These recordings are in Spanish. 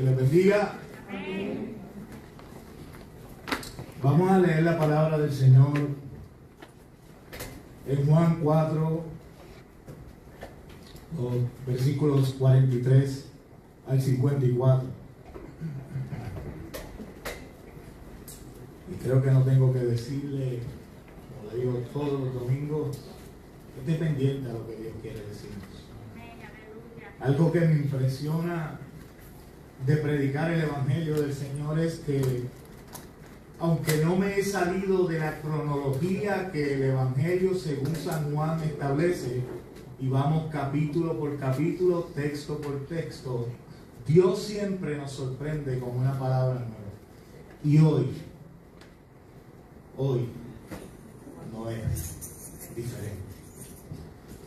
les bendiga. Amén. Vamos a leer la palabra del Señor en Juan 4, los versículos 43 al 54. Y creo que no tengo que decirle, como le digo todos los domingos, que esté pendiente a lo que Dios quiere decirnos. Algo que me impresiona de predicar el Evangelio del Señor es que, aunque no me he salido de la cronología que el Evangelio según San Juan establece, y vamos capítulo por capítulo, texto por texto, Dios siempre nos sorprende con una palabra nueva. Y hoy no es diferente.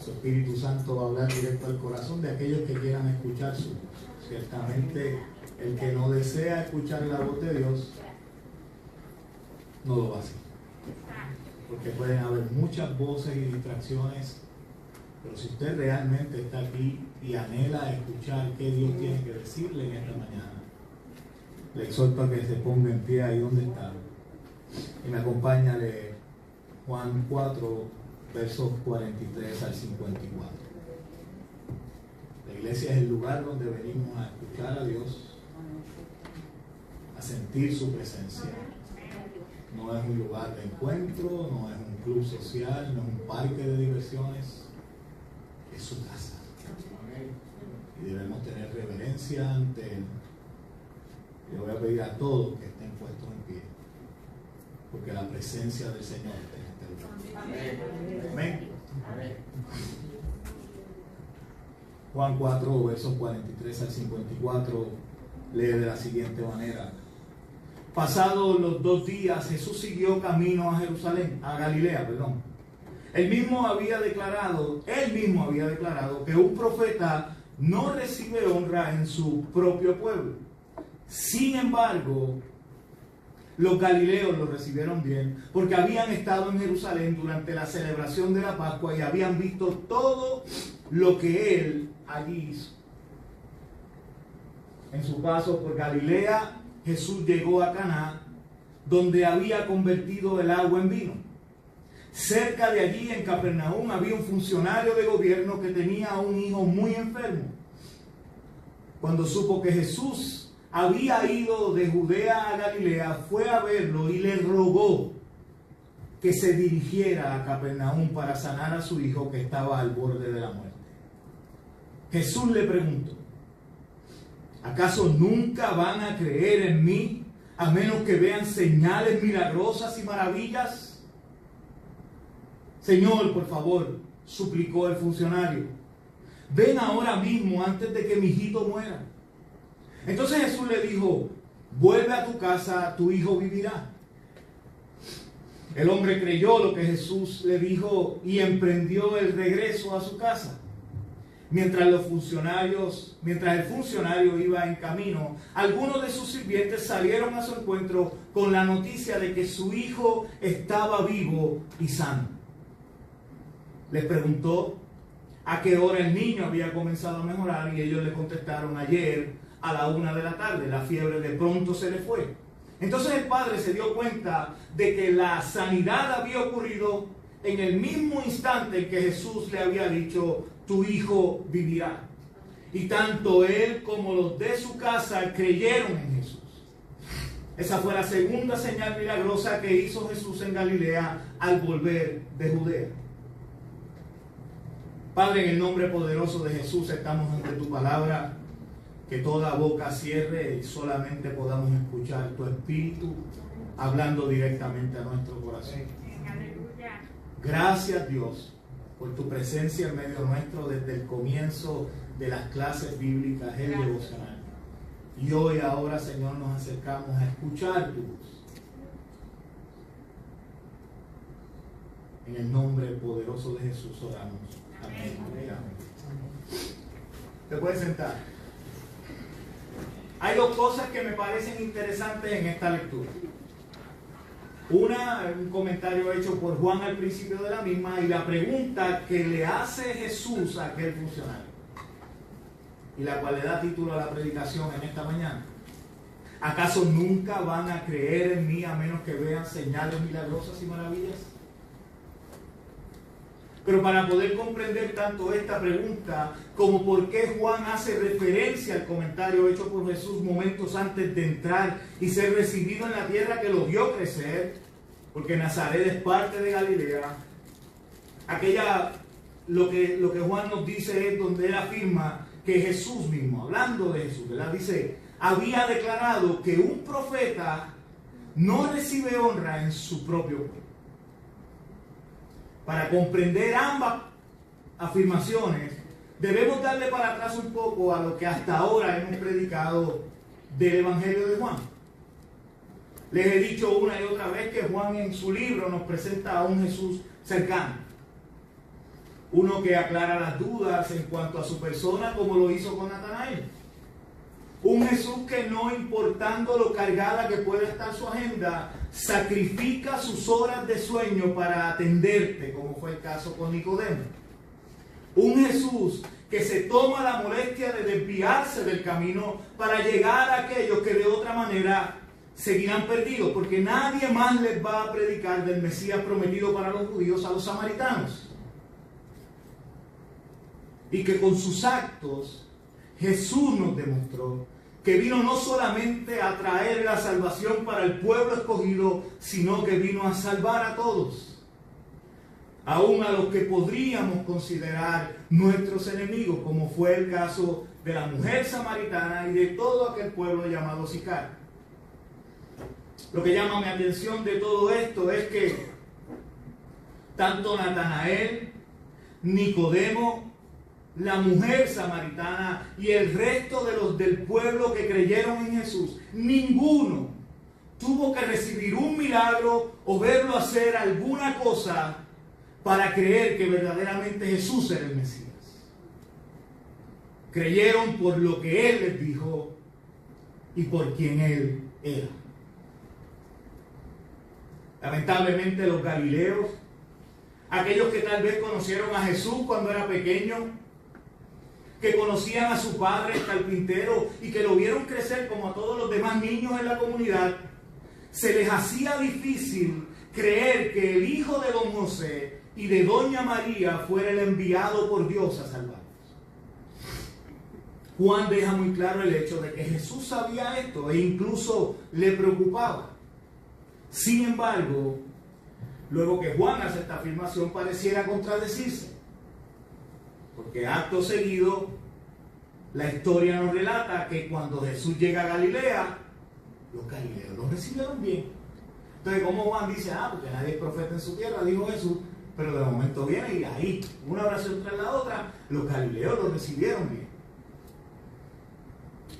Su Espíritu Santo va a hablar directo al corazón de aquellos que quieran escuchar su voz. Ciertamente, el que no desea escuchar la voz de Dios, no lo va a hacer. Porque pueden haber muchas voces y distracciones, pero si usted realmente está aquí y anhela escuchar qué Dios tiene que decirle en esta mañana, le exhorto a que se ponga en pie ahí donde está y me acompaña a leer Juan 4, versos 43 al 54. La iglesia es el lugar donde venimos a escuchar a Dios, a sentir su presencia. No es un lugar de encuentro, no es un club social, no es un parque de diversiones, es su casa. Y debemos tener reverencia ante Él. Le voy a pedir a todos que estén puestos en pie, porque la presencia del Señor está en este lugar. Amén. Amén. Juan 4, versos 43 al 54, lee de la siguiente manera. Pasados los 2 días, Jesús siguió camino a Jerusalén, a Galilea, perdón. Él mismo había declarado que un profeta no recibe honra en su propio pueblo. Sin embargo, los galileos lo recibieron bien, porque habían estado en Jerusalén durante la celebración de la Pascua y habían visto todo lo que él allí hizo. En su paso por Galilea, Jesús llegó a Caná, donde había convertido el agua en vino. Cerca de allí, en Capernaum, había un funcionario de gobierno que tenía un hijo muy enfermo. Cuando supo que Jesús había ido de Judea a Galilea, fue a verlo y le rogó que se dirigiera a Capernaum para sanar a su hijo que estaba al borde de la muerte. Jesús le preguntó: ¿acaso nunca van a creer en mí a menos que vean señales milagrosas y maravillas? Señor, por favor, suplicó el funcionario, ven ahora mismo antes de que mi hijito muera. Entonces Jesús le dijo: vuelve a tu casa, tu hijo vivirá. El hombre creyó lo que Jesús le dijo y emprendió el regreso a su casa. Mientras el funcionario iba en camino, algunos de sus sirvientes salieron a su encuentro con la noticia de que su hijo estaba vivo y sano. Les preguntó a qué hora el niño había comenzado a mejorar y ellos le contestaron: ayer a la 1 de la tarde, la fiebre de pronto se le fue. Entonces el padre se dio cuenta de que la sanidad había ocurrido en el mismo instante en que Jesús le había dicho: tu hijo vivirá. Y tanto él como los de su casa creyeron en Jesús. Esa fue la segunda señal milagrosa que hizo Jesús en Galilea al volver de Judea. Padre, en el nombre poderoso de Jesús estamos ante tu palabra. Que toda boca cierre y solamente podamos escuchar tu Espíritu hablando directamente a nuestro corazón. Gracias, Dios, por tu presencia en medio nuestro desde el comienzo de las clases bíblicas, el devocional. Y hoy, ahora, Señor, nos acercamos a escuchar tu voz. En el nombre poderoso de Jesús oramos. Amén. Amén. Te puedes sentar. Hay 2 cosas que me parecen interesantes en esta lectura. Una, un comentario hecho por Juan al principio de la misma, y la pregunta que le hace Jesús a aquel funcionario. y la cual le da título a la predicación en esta mañana. ¿Acaso nunca van a creer en mí a menos que vean señales milagrosas y maravillas? Pero para poder comprender tanto esta pregunta como por qué Juan hace referencia al comentario hecho por Jesús momentos antes de entrar y ser recibido en la tierra que lo vio crecer, porque Nazaret es parte de Galilea, lo que Juan nos dice es donde él afirma que Jesús mismo, hablando de Jesús, ¿verdad? Dice, había declarado que un profeta no recibe honra en su propio pueblo. Para comprender ambas afirmaciones, debemos darle para atrás un poco a lo que hasta ahora hemos predicado del Evangelio de Juan. Les he dicho una y otra vez que Juan en su libro nos presenta a un Jesús cercano. Uno que aclara las dudas en cuanto a su persona, como lo hizo con Natanael. Un Jesús que, no importando lo cargada que pueda estar su agenda, sacrifica sus horas de sueño para atenderte, como fue el caso con Nicodemo. Un Jesús que se toma la molestia de desviarse del camino para llegar a aquellos que de otra manera seguirán perdidos, porque nadie más les va a predicar del Mesías prometido para los judíos a los samaritanos. Y que con sus actos Jesús nos demostró que vino no solamente a traer la salvación para el pueblo escogido, sino que vino a salvar a todos, aún a los que podríamos considerar nuestros enemigos, como fue el caso de la mujer samaritana y de todo aquel pueblo llamado Sicar. Lo que llama mi atención de todo esto es que tanto Natanael, Nicodemo, la mujer samaritana y el resto de los del pueblo que creyeron en Jesús, ninguno tuvo que recibir un milagro o verlo hacer alguna cosa para creer que verdaderamente Jesús era el Mesías. Creyeron por lo que Él les dijo y por quien Él era. Lamentablemente los galileos, aquellos que tal vez conocieron a Jesús cuando era pequeño, que conocían a su padre, el carpintero, y que lo vieron crecer como a todos los demás niños en la comunidad, se les hacía difícil creer que el hijo de don José y de doña María fuera el enviado por Dios a salvarlos. Juan deja muy claro el hecho de que Jesús sabía esto e incluso le preocupaba. Sin embargo, luego que Juan hace esta afirmación, pareciera contradecirse. Porque acto seguido, la historia nos relata que cuando Jesús llega a Galilea, los galileos lo recibieron bien. Entonces, como Juan dice, porque nadie es profeta en su tierra, dijo Jesús, pero de momento viene y ahí, una oración tras la otra, los galileos lo recibieron bien.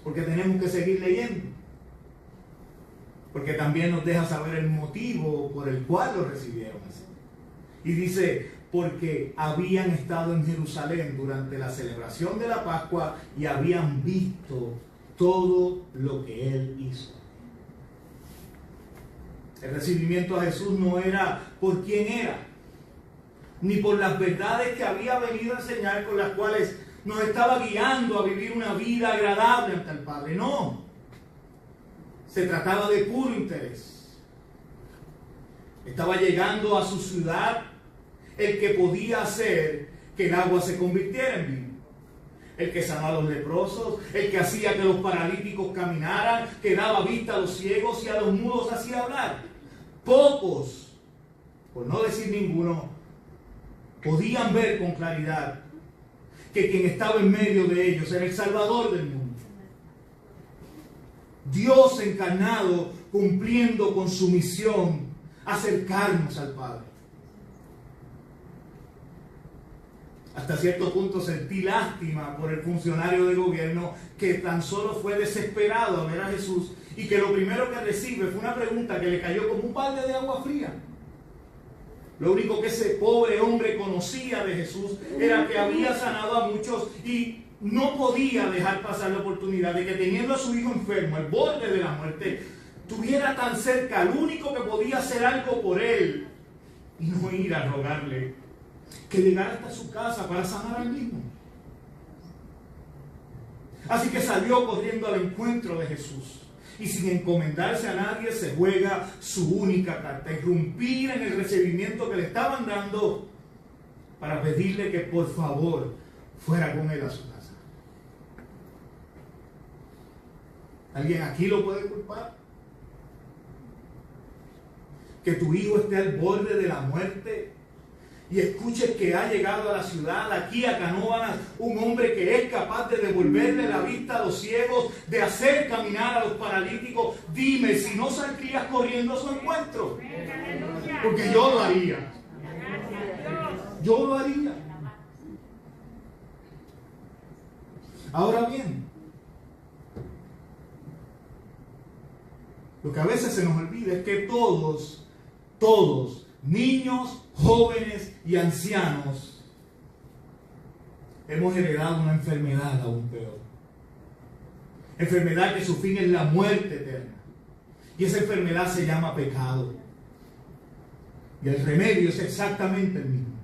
Porque tenemos que seguir leyendo. Porque también nos deja saber el motivo por el cual lo recibieron así. Y dice, porque habían estado en Jerusalén durante la celebración de la Pascua y habían visto todo lo que Él hizo. El recibimiento a Jesús no era por quién era, ni por las verdades que había venido a enseñar, con las cuales nos estaba guiando a vivir una vida agradable ante el Padre. No, se trataba de puro interés. Estaba llegando a su ciudad el que podía hacer que el agua se convirtiera en vino, el que sanaba a los leprosos, el que hacía que los paralíticos caminaran, que daba vista a los ciegos y a los mudos hacía hablar. Pocos, por no decir ninguno, podían ver con claridad que quien estaba en medio de ellos era el Salvador del mundo. Dios encarnado, cumpliendo con su misión, acercarnos al Padre. Hasta cierto punto sentí lástima por el funcionario de gobierno que tan solo fue desesperado a ver a Jesús y que lo primero que recibe fue una pregunta que le cayó como un balde de agua fría. Lo único que ese pobre hombre conocía de Jesús era que había sanado a muchos y no podía dejar pasar la oportunidad de que, teniendo a su hijo enfermo al borde de la muerte, tuviera tan cerca al único que podía hacer algo por él y no ir a rogarle que llegara hasta su casa para sanar al mismo. Así que salió corriendo al encuentro de Jesús. Y sin encomendarse a nadie se juega su única carta. Irrumpir en el recibimiento que le estaban dando para pedirle que por favor fuera con él a su casa. ¿Alguien aquí lo puede culpar? Que tu hijo esté al borde de la muerte y escuches que ha llegado a la ciudad, aquí a Canóvanas, un hombre que es capaz de devolverle la vista a los ciegos, de hacer caminar a los paralíticos. Dime, si no saldrías corriendo a su encuentro. Porque yo lo haría. Yo lo haría. Ahora bien, lo que a veces se nos olvida es que todos, niños, jóvenes y ancianos, hemos heredado una enfermedad aún peor. Enfermedad que su fin es la muerte eterna. Y esa enfermedad se llama pecado. Y el remedio es exactamente el mismo.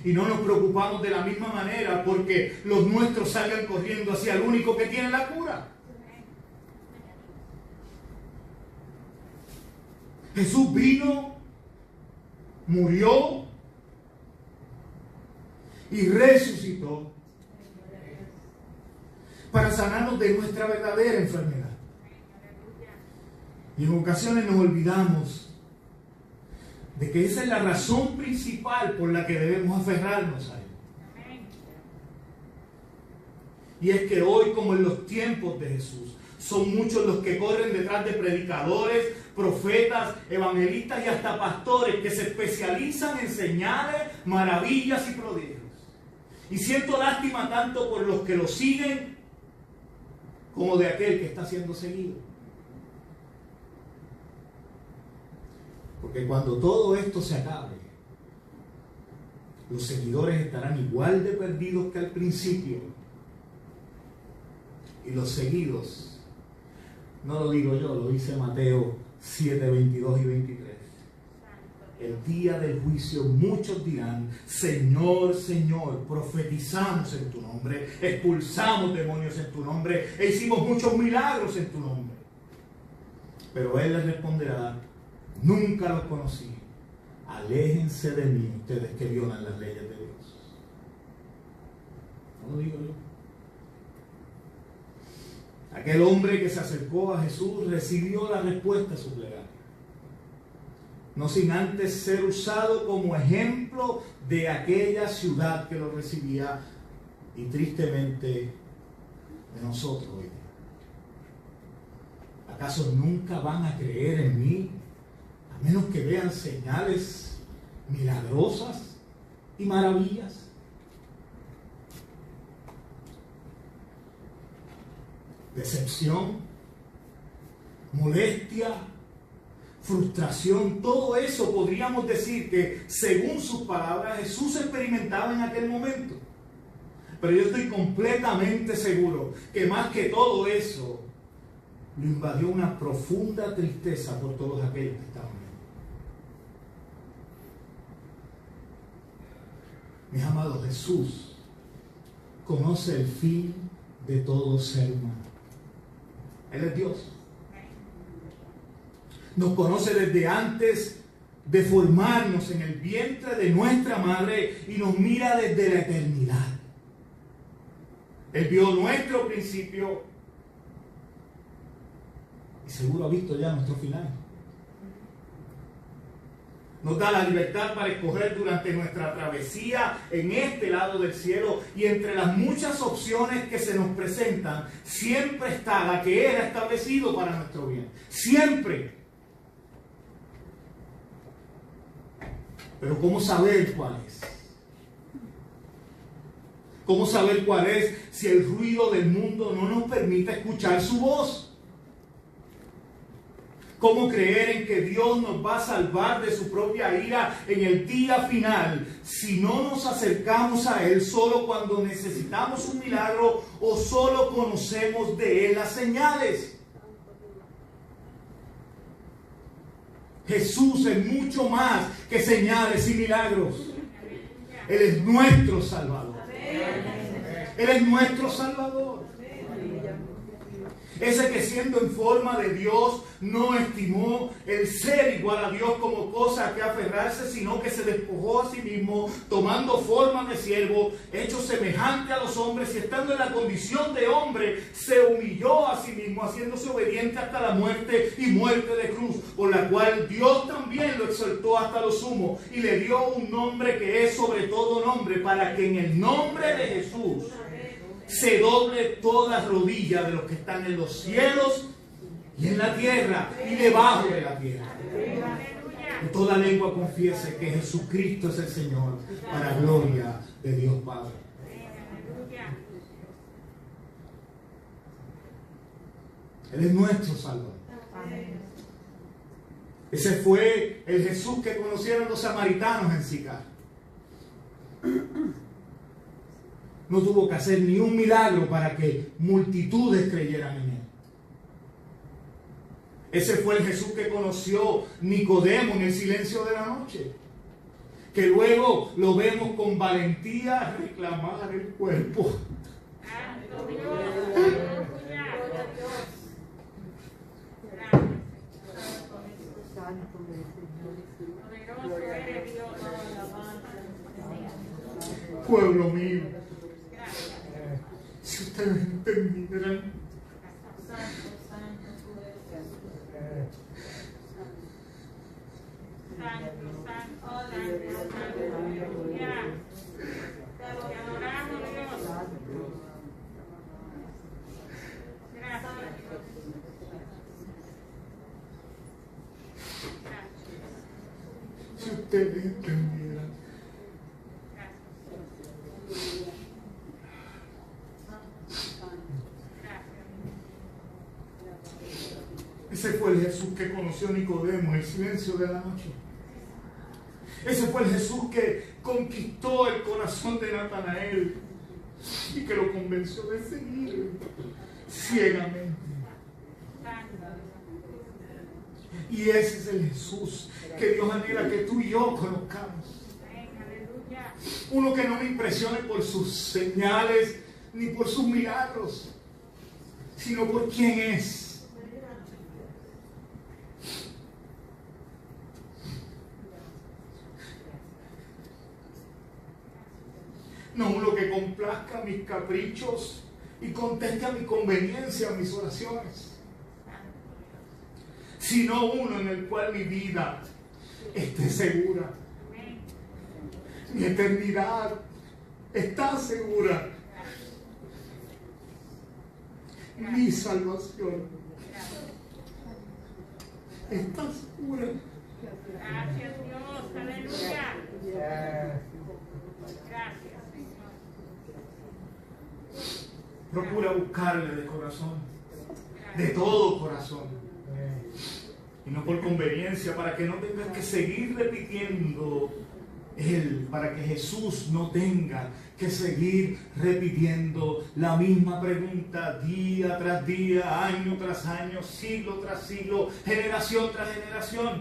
Y no nos preocupamos de la misma manera porque los nuestros salgan corriendo hacia el único que tiene la cura. Jesús vino, murió y resucitó para sanarnos de nuestra verdadera enfermedad. Y en ocasiones nos olvidamos de que esa es la razón principal por la que debemos aferrarnos a Él. Y es que hoy, como en los tiempos de Jesús, son muchos los que corren detrás de predicadores, profetas, evangelistas y hasta pastores que se especializan en señales, maravillas y prodigios. Y siento lástima tanto por los que lo siguen como de aquel que está siendo seguido. Porque cuando todo esto se acabe, los seguidores estarán igual de perdidos que al principio. Y los seguidos, no lo digo yo, lo dice Mateo 7, 22 y 23. El día del juicio muchos dirán: Señor, Señor, profetizamos en tu nombre, expulsamos demonios en tu nombre e hicimos muchos milagros en tu nombre. Pero Él les responderá: nunca los conocí. Aléjense de mí, ustedes que violan las leyes de Dios. No lo digo yo. Aquel hombre que se acercó a Jesús recibió la respuesta a su plegaria, no sin antes ser usado como ejemplo de aquella ciudad que lo recibía y tristemente de nosotros hoy. ¿Acaso nunca van a creer en mí a menos que vean señales milagrosas y maravillas? Decepción, molestia, frustración, todo eso podríamos decir que según sus palabras Jesús experimentaba en aquel momento. Pero yo estoy completamente seguro que más que todo eso lo invadió una profunda tristeza por todos aquellos que estaban viendo. Mis amados, Jesús conoce el fin de todo ser humano. Él es Dios. Nos conoce desde antes de formarnos en el vientre de nuestra madre y nos mira desde la eternidad. Él vio nuestro principio y seguro ha visto ya nuestro final. Nos da la libertad para escoger durante nuestra travesía en este lado del cielo, y entre las muchas opciones que se nos presentan, siempre está la que Él ha establecido para nuestro bien. Siempre. Pero ¿cómo saber cuál es? ¿Cómo saber cuál es si el ruido del mundo no nos permite escuchar su voz? ¿Cómo creer en que Dios nos va a salvar de su propia ira en el día final si no nos acercamos a Él solo cuando necesitamos un milagro o solo conocemos de Él las señales? Jesús es mucho más que señales y milagros. Él es nuestro Salvador. Él es nuestro Salvador. Ese que siendo en forma de Dios no estimó el ser igual a Dios como cosa a que aferrarse, sino que se despojó a sí mismo, tomando forma de siervo, hecho semejante a los hombres, y estando en la condición de hombre, se humilló a sí mismo, haciéndose obediente hasta la muerte y muerte de cruz, por la cual Dios también lo exaltó hasta lo sumo y le dio un nombre que es sobre todo nombre, para que en el nombre de Jesús se doble toda rodilla de los que están en los cielos y en la tierra y debajo de la tierra. Que toda lengua confiese que Jesucristo es el Señor, para gloria de Dios Padre. Él es nuestro Salvador. Ese fue el Jesús que conocieron los samaritanos en Sicar. No tuvo que hacer ni un milagro para que multitudes creyeran en Él. Ese fue el Jesús que conoció Nicodemo en el silencio de la noche. Que luego lo vemos con valentía reclamar el cuerpo. Pueblo mío, si ustedes entendieran si ustedes entendieran ese fue el Jesús que conoció Nicodemo en el silencio de la noche. Ese fue el Jesús que conquistó el corazón de Natanael y que lo convenció de seguir ciegamente. Y ese es el Jesús que Dios anhela que tú y yo conozcamos. Uno que no me impresione por sus señales ni por sus milagros, sino por quién es. No uno que complazca mis caprichos y conteste a mi conveniencia, a mis oraciones, sino uno en el cual mi vida esté segura. Mi eternidad está segura. Mi salvación está segura. Gracias, Dios. Aleluya. Gracias. Procura buscarle de corazón, de todo corazón, y no por conveniencia, para que no tengas que seguir repitiendo Él, para que Jesús no tenga que seguir repitiendo la misma pregunta día tras día, año tras año, siglo tras siglo, generación tras generación.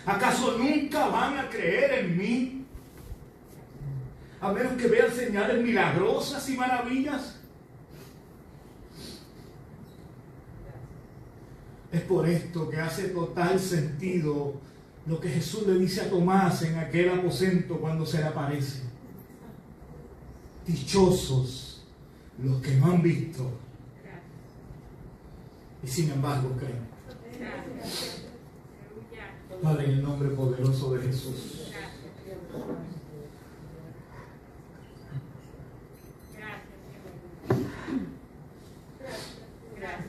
¿Acaso nunca van a creer en mí? A menos que vean señales milagrosas y maravillas. Es por esto que hace total sentido lo que Jesús le dice a Tomás en aquel aposento cuando se le aparece. Dichosos los que no han visto y sin embargo creen. Padre, en el nombre poderoso de Jesús.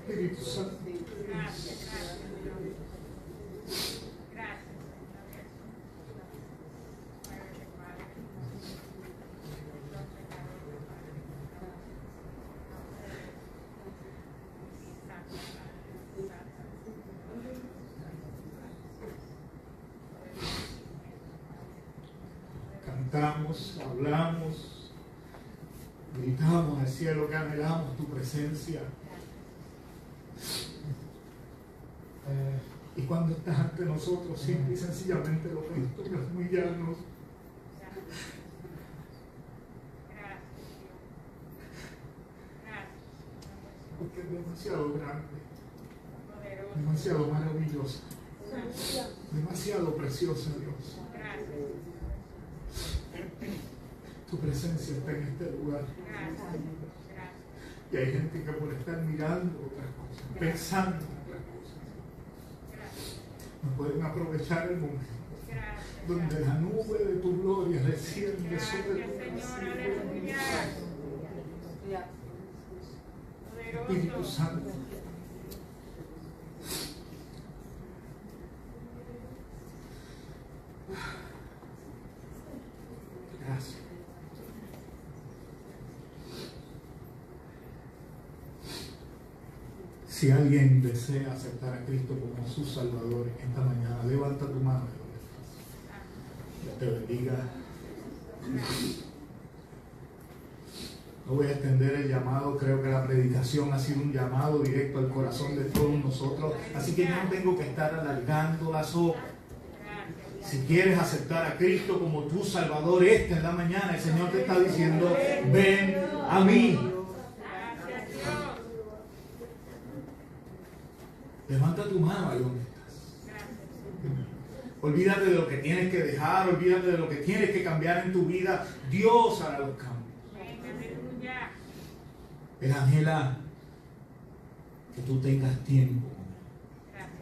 Espíritu Santo. Cantamos, hablamos, gritamos al cielo que anhelamos tu presencia. Y cuando estás ante nosotros, simple y sencillamente lo ves, toca humillarnos. Porque demasiado grande, Poderoso. demasiado maravillosa, demasiado preciosa, Dios. Gracias. Tu presencia está en este lugar. Gracias. Gracias. Y hay gente que por estar mirando otras cosas, pensando en otras cosas, Gracias. no pueden aprovechar el momento Gracias. donde la nube de tu gloria desciende Gracias, sobre Señor. Aleluya. Espíritu Poderoso. Santo. Gracias. Si alguien desea aceptar a Cristo como su Salvador esta mañana, levanta tu mano. Dios te bendiga. No voy a extender el llamado, creo que la predicación ha sido un llamado directo al corazón de todos nosotros, así que yo no tengo que estar alargando la sopa. Si quieres aceptar a Cristo como tu Salvador en la mañana, el Señor te está diciendo, ven a mí. Gracias, Dios. Levanta tu mano ahí donde estás. Gracias. Olvídate de lo que tienes que dejar, olvídate de lo que tienes que cambiar en tu vida. Dios hará los cambios. Aleluya. Él anhela que tú tengas tiempo. Gracias.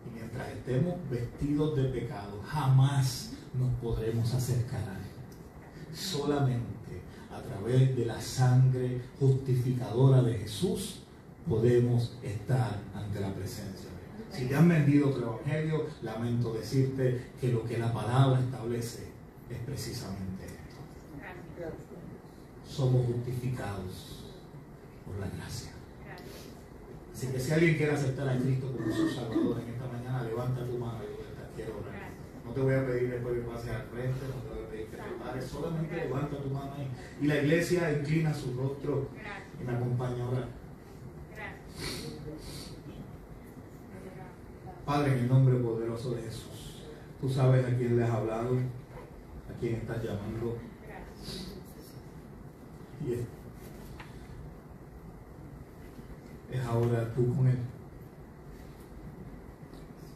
Y mientras estemos vestidos de pecado, jamás nos podremos acercar a Él. Solamente a través de la sangre justificadora de Jesús podemos estar ante la presencia de Él. Si te han vendido otro evangelio, lamento decirte que lo que la palabra establece es precisamente esto. Gracias. Somos justificados por la gracia. Gracias. Así que si alguien quiere aceptar a Cristo como su Salvador en esta mañana, levanta tu mano y quiero orar. No te voy a pedir después que pases al frente, no te voy a pedir que te pares, solamente levanta tu mano ahí. Y la iglesia inclina su rostro y me acompaña a orar. Gracias. Padre, en el nombre poderoso de Jesús, tú sabes a quién le has hablado, a quién estás llamando. Gracias. Y es ahora tú con Él.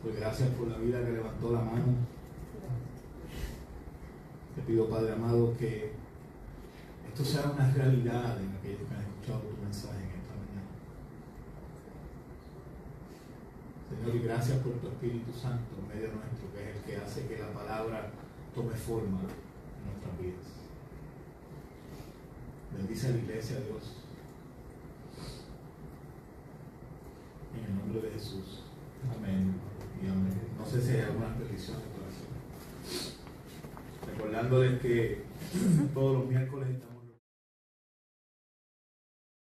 Pues gracias por la vida que levantó la mano. Te pido, Padre amado, que esto sea una realidad en aquellos que han escuchado tu mensaje en esta mañana. Señor, y gracias por tu Espíritu Santo en medio nuestro, que es el que hace que la palabra tome forma en nuestras vidas. Bendice a la iglesia, Dios. En el nombre de Jesús. Amén y amén. No sé si hay algunas peticiones por hacer. Recordándoles que todos los miércoles estamos